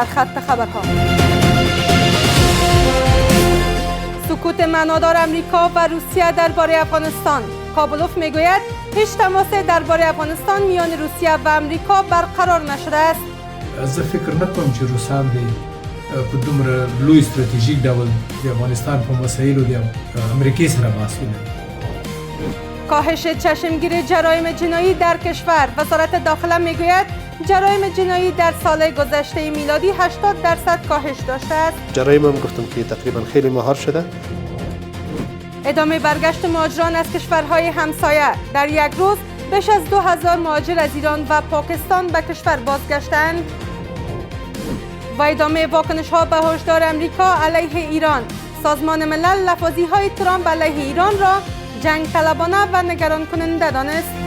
سرخط خبرها. سکوت معنادار امریکا و روسیه درباره افغانستان. کابلوف میگوید هیچ تماس درباره افغانستان میان روسیه و امریکا برقرار نشده است. زه فکر نکوم چې روسان دی په دومره لوی استراتیژیک ډول د افغانستان په مسایلو د امریکای سره بحث ولري. کاهش چشمگیر جرایم جنایی در کشور. وزارت داخله میگوید جرایم جنایی در سال گذشته میلادی 80% کاهش داشته است. جرایم هم گفتم که تقریبا خیلی مهار شده. ادامه برگشت مهاجران از کشورهای همسایه. در یک روز بیش از 2000 مهاجر از ایران و پاکستان به کشور بازگشتند. و ادامه واکنش ها به هشدار امریکا علیه ایران. سازمان ملل لفاظی های ترامپ علیه ایران را جنگ طلبانه و نگران کننده دانست.